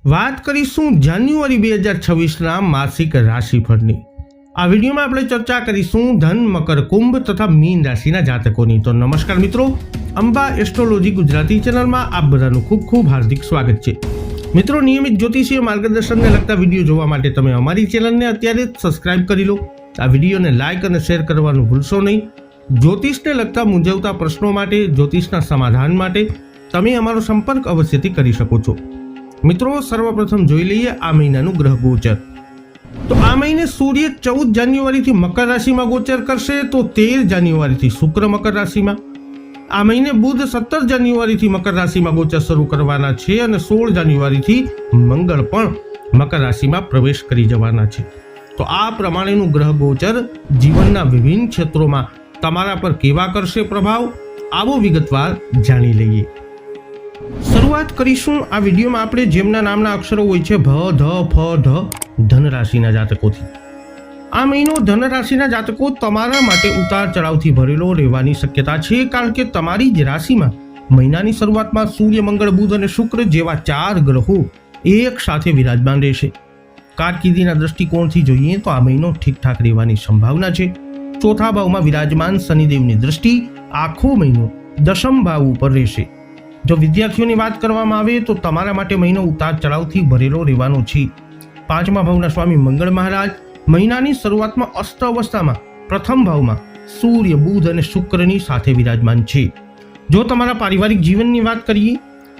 વાત કરીશું જાન્યુઆરી 2026ના માસિક રાશિફળની। આ વિડીયોમાં આપણે ચર્ચા કરીશું ધન, મકર, કુંભ તથા મીન રાશિના જાતકોની। તો નમસ્કાર મિત્રો, અંબા એસ્ટ્રોલોજી ગુજરાતી ચેનલમાં આપ બધાનું ખૂબ ખૂબ હાર્દિક સ્વાગત છે। મિત્રો, નિયમિત જ્યોતિષીય માર્ગદર્શનને લગતા વિડીયો જોવા માટે તમે અમારી ચેનલને અત્યારે જ સબસ્ક્રાઇબ કરી લો। આ વિડીયોને લાઇક અને શેર કરવાનું ભૂલશો નહીં। જ્યોતિષને લગતા મૂંઝવતા પ્રશ્નો માટે, જ્યોતિષના સમાધાન માટે તમે અમારો સંપર્ક અવશ્યથી કરી શકો છો। મિત્રો, સર્વપ્રથમ જોઈ લઈએ આ મહિનાનું ગ્રહ ગોચર। તો આ મહિને સૂર્ય 14 જાન્યુઆરીથી મકર રાશિમાં ગોચર કરશે, તો 13 જાન્યુઆરીથી શુક્ર મકર રાશિમાં। આ મહિને બુધ 17 જાન્યુઆરીથી મકર રાશિમાં ગોચર શરૂ કરવાના છે અને 16 જાન્યુઆરીથી મંગળ પણ મકર રાશિમાં પ્રવેશ કરી જવાના છે। તો આ પ્રમાણેનું ગ્રહ ગોચર જીવનના વિભિન્ન ક્ષેત્રોમાં તમારા પર કેવા કરશે પ્રભાવ, આવો વિગતવાર જાણી લઈએ। શરૂઆત કરીશું આ વિડીયોમાં આપણે જેમના નામના અક્ષરો હોય છે ભ, ધ, ફ, ઢ ધન રાશિના જાતકોથી। આ મહિનો ધન રાશિના જાતકો તમારા માટે ઉતાર ચઢાવથી ભરેલો રહેવાની શક્યતા છે, કારણ કે તમારી જ રાશિમાં મહિનાની શરૂઆતમાં સૂર્ય, મંગળ, બુધ અને શુક્ર જેવા 4 ગ્રહો એક સાથે વિરાજમાન રહેશે। કારકિર્દીના દ્રષ્ટિકોણથી જોઈએ તો આ મહિનો ઠીકઠાક રહેવાની સંભાવના છે। ચોથા ભાવમાં વિરાજમાન શનિદેવની દ્રષ્ટિ આખો મહિનો દશમ ભાવ ઉપર રહેશે। જો વિદ્યાર્થીઓની વાત કરવામાં આવે તો તમારા માટે મહિનો ઉતાર ચઢાવથી ભરેલો રહેવાનો છે। પાંચમા ભાવના સ્વામી મંગળ મહારાજ મહિનાની શરૂઆતમાં અસ્ત અવસ્થામાં પ્રથમ ભાવમાં સૂર્ય, બુધ અને શુક્રની સાથે વિરાજમાન છે। જો તમારા પારિવારિક જીવનની વાત કરીએ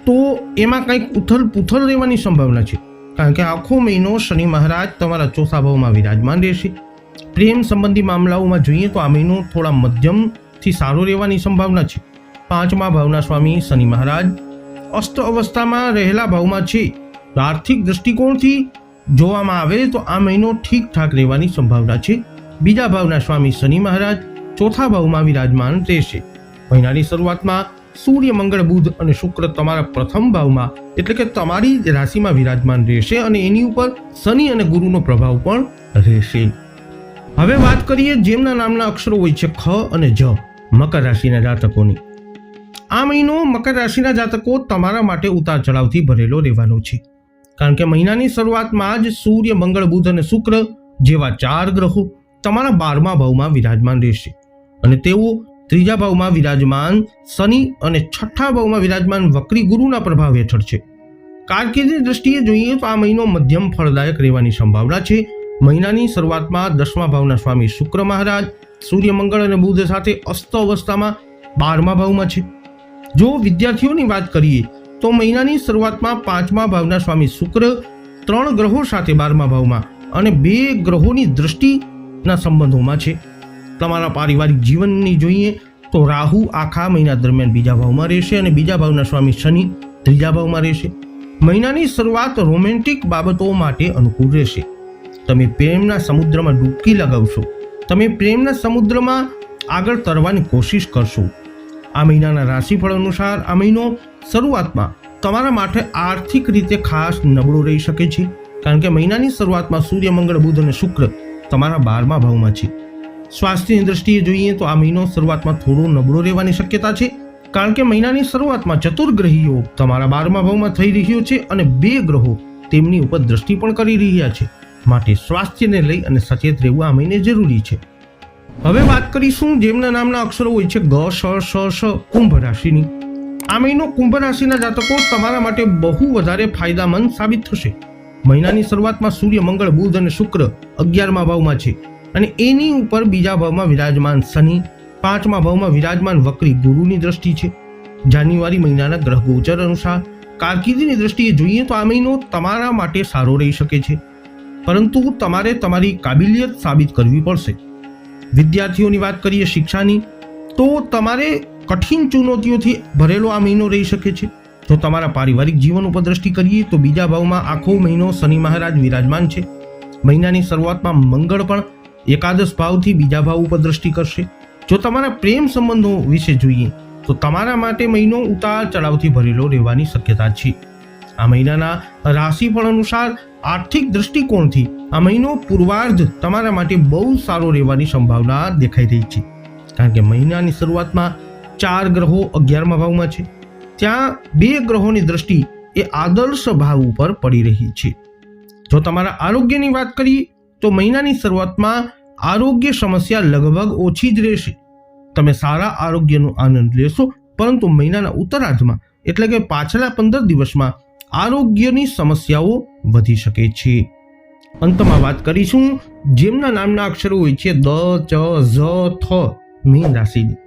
તો એમાં કંઈક ઉથલ પુથલ રહેવાની સંભાવના છે, કારણ કે આખો મહિનો શનિ મહારાજ તમારા ચોથા ભાવમાં વિરાજમાન રહેશે। પ્રેમ સંબંધી મામલાઓમાં જોઈએ તો આ મહિનો થોડા મધ્યમથી સારો રહેવાની સંભાવના છે। પાંચમા ભાવના સ્વામી શનિ મહારાજ અસ્ત અવસ્થામાં રહેલા ભાવમાં છે, તો આર્થિક દ્રષ્ટિકોણથી જોવામાં આવે તો આ મહિનો ઠીકઠાક રહેવાની સંભાવના છે। બીજા ભાવના સ્વામી શનિ મહારાજ ચોથા ભાવમાં વિરાજમાન રહેશે। મહિનાની શરૂઆતમાં સૂર્ય, મંગળ, બુધ અને શુક્ર તમારા પ્રથમ ભાવમાં એટલે કે તમારી જ રાશિમાં વિરાજમાન રહેશે અને એની ઉપર શનિ અને ગુરુનો પ્રભાવ પણ રહેશે। હવે વાત કરીએ જેમના નામના અક્ષરો હોય છે ખ અને જ મકર રાશિના જાતકોની। આ મહિનો મકર રાશિના જાતકો તમારા માટે ઉતાર ચઢાવથી ભરેલો રહેવાનો છે, કારણ કે મહિનાની શરૂઆતમાં જ સૂર્ય, મંગળ, બુધ અને શુક્ર જેવા 4 ગ્રહો તમારા 12મા ભાવમાં વિરાજમાન રહેશે અને તેઓ ત્રીજા ભાવમાં વિરાજમાન શનિ અને છઠ્ઠા ભાવમાં વિરાજમાન વક્રી ગુરુના પ્રભાવ હેઠળ છે। કારકિર્દીની દ્રષ્ટિએ જોઈએ તો આ મહિનો મધ્યમ ફળદાયક રહેવાની સંભાવના છે। મહિનાની શરૂઆતમાં 10મા ભાવના સ્વામી શુક્ર મહારાજ સૂર્ય, મંગળ અને બુધ સાથે અસ્ત અવસ્થામાં 12મા ભાવમાં છે। જો વિદ્યાર્થીઓની વાત કરીએ તો મહિનાની શરૂઆતમાં 5મા ભાવના સ્વામી શુક્ર 3 ગ્રહો સાથે 12મા ભાવમાં અને 2 ગ્રહોની દ્રષ્ટિના સંબંધોમાં છે। તમારા પારિવારિક જીવનની જોઈએ તો રાહુ આખા મહિના દરમિયાન બીજા ભાવમાં રહેશે અને બીજા ભાવના સ્વામી શનિ ત્રીજા ભાવમાં રહેશે। મહિનાની શરૂઆત રોમેન્ટિક બાબતો માટે અનુકૂળ રહેશે। તમે પ્રેમના સમુદ્રમાં ડૂબકી લગાવશો, તમે પ્રેમના સમુદ્રમાં આગળ તરવાની કોશિશ કરશો। આ મહિનાના રાશિફળ અનુસાર આ મહિનો શરૂઆતમાં તમારા માટે આર્થિક રીતે ખાસ નબળો રહી શકે છે, કારણ કે મહિનાની શરૂઆતમાં સૂર્ય, મંગળ, બુધ અને શુક્ર તમારા 12મા ભાવમાં છે। સ્વાસ્થ્યની દ્રષ્ટિએ જોઈએ તો આ મહિનો શરૂઆતમાં થોડો નબળો રહેવાની શક્યતા છે, કારણ કે મહિનાની શરૂઆતમાં ચતુર્ગ્રહી યોગ તમારા 12મા ભાવમાં થઈ રહ્યો છે અને 2 ગ્રહો તેમની ઉપર દ્રષ્ટિ પણ કરી રહ્યા છે, માટે સ્વાસ્થ્યને લઈ અને સચેત રહેવું આ મહિને જરૂરી છે। હવે વાત કરીશું જેમના નામના અક્ષરો હોય છે ગ, શ, શ, શ કુંભ રાશિની। આ મહિનો કુંભ રાશિના જાતકો તમારા માટે બહુ વધારે ફાયદામંદ સાબિત થશે। મહિનાની શરૂઆતમાં સૂર્ય, મંગળ, બુધ અને શુક્ર 11મા ભાવમાં છે અને એની ઉપર બીજા ભાવમાં વિરાજમાન શનિ, 5મા ભાવમાં વિરાજમાન વક્રી ગુરુની દ્રષ્ટિ છે। જાન્યુઆરી મહિનાના ગ્રહ ગોચર અનુસાર કારકિર્દીની દ્રષ્ટિએ જોઈએ તો આ મહિનો તમારા માટે સારો રહી શકે છે, પરંતુ તમારે તમારી કાબિલિયત સાબિત કરવી પડશે। વિદ્યાર્થીઓની વાત કરીએ શિક્ષાની તો તમારે કઠિન ચુનૌતીઓથી ભરેલો આ મહિનો રહી શકે છે। જો તમારા પારિવારિક જીવન ઉપર દ્રષ્ટિ કરીએ તો બીજા ભાવમાં આખો મહિનો શનિ મહારાજ વિરાજમાન છે। મહિનાની શરૂઆતમાં મંગળ પણ એકાદશ ભાવથી બીજા ભાવ ઉપર દ્રષ્ટિ કરશે। જો તમારા પ્રેમ સંબંધો વિશે જોઈએ તો તમારા માટે મહિનો ઉતાર ચઢાવથી ભરેલો રહેવાની શક્યતા છે। આ મહિનાના રાશિફળ અનુસાર આર્થિક દ્રષ્ટિકોણથી આ મહિનો પૂર્વાર્ધ તમારા માટે બહુ સારો રહેવાની સંભાવના દેખાઈ રહી છે, કારણ કે મહિનાની શરૂઆતમાં 4 ગ્રહો 11મા ભાવમાં છે। ત્યાં 2 ગ્રહોની દ્રષ્ટિ એ આદર્શ ભાવ ઉપર પડી રહી છે. જો તમારા આરોગ્યની વાત કરીએ તો મહિનાની શરૂઆતમાં આરોગ્ય સમસ્યા લગભગ ઓછી જ રહેશે. તમે સારા આરોગ્યનો આનંદ લેશો, પરંતુ મહિનાના ઉત્તરાર્ધમાં એટલે કે પાછલા 15 દિવસમાં આરોગ્યની સમસ્યાઓ વધી શકે છે. અંતમાં વાત કરીશું જેમના નામના અક્ષરો હોય છે દ, ચ, ઝ, થ, મીન રાશિની.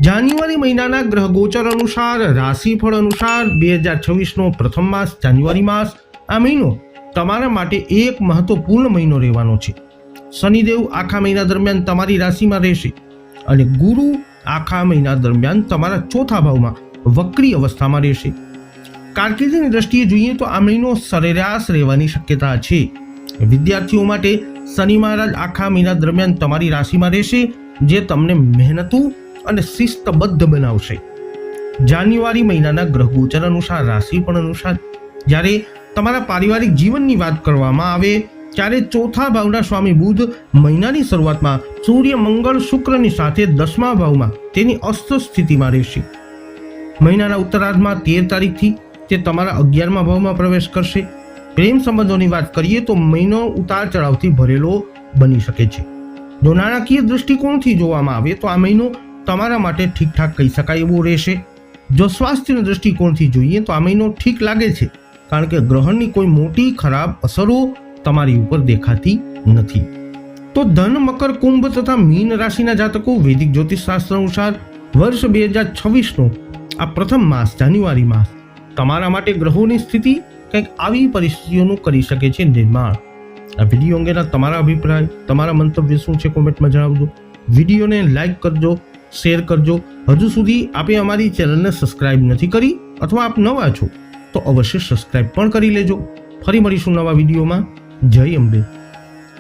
જાન્યુઆરી મહિનાના ગ્રહ ગોચર અનુસાર, રાશિફળ અનુસાર 2026નો પ્રથમ માસ જાન્યુઆરી માસ, આ મહિનો તમારા માટે એક મહત્વપૂર્ણ મહિનો રહેવાનો છે. શનિદેવ આખા મહિના દરમિયાન તમારી રાશિમાં રહેશે અને ગુરુ આખા મહિના દરમિયાન તમારા ચોથા ભાવમાં વક્રી અવસ્થામાં રહેશે. કારકિર્દીની દ્રષ્ટિએ જોઈએ તો આ મહિનો સરેરાશ રહેવાની શક્યતા છે. વિદ્યાર્થીઓ માટે શનિ મહારાજ આખા મહિના દરમિયાન તમારી રાશિમાં રહેશે, જે તમને મહેનતુ અને શિસ્તબદ્ધ બનાવશે. જાન્યુઆરી મહિનાના ગ્રહ ગોચર અનુસાર, રાશિફળ અનુસાર જ્યારે તમારા પારિવારિક જીવનની વાત કરવામાં આવે ત્યારે ચોથા ભાવના સ્વામી બુધ મહિનાની શરૂઆતમાં સૂર્ય, મંગળ, શુક્રની સાથે 10મા ભાવમાં તેની અસ્ત સ્થિતિમાં રહેશે. મહિનાના ઉત્તરાર્ધમાં 13 તારીખથી તે તમારા 11મા ભાવમાં પ્રવેશ કરશે. પ્રેમ સંબંધોની વાત કરીએ તો મહિનો ઉતાર ચઢાવથી ભરેલો બની શકે છે. જો નાણાકીય દૃષ્ટિકોણથી જોવામાં આવે તો આ મહિનો તમારા માટે ઠીકઠાક કહી શકાય એવો રહેશે. જો સ્વાસ્થ્યના દૃષ્ટિકોણથી જોઈએ તો આ મહિનો ઠીક લાગે છે, કારણ કે ગ્રહણની કોઈ મોટી ખરાબ અસરો તમારી ઉપર દેખાતી નથી. તો ધન, મકર, કુંભ તથા મીન રાશિના જાતકો વૈદિક જ્યોતિષ શાસ્ત્ર અનુસાર વર્ષ 2026નો આ પ્રથમ માસ જાન્યુઆરી માસ તમારા માટે ગ્રહોની સ્થિતિ કંઈક આવી પરિસ્થિતિઓનું કરી શકે છે નિર્માણ. આ વિડીયો અંગેના તમારા અભિપ્રાય, તમારા મંતવ્ય શું છે કોમેન્ટમાં જણાવજો. વિડીયોને લાઈક કરજો, શેર કરજો. હજુ સુધી આપે અમારી ચેનલને સબસ્ક્રાઇબ નથી કરી અથવા આપ નવા છો તો અવશ્ય સબસ્ક્રાઇબ પણ કરી લેજો. ફરી મળીશું નવા વિડીયોમાં. જય અંબે.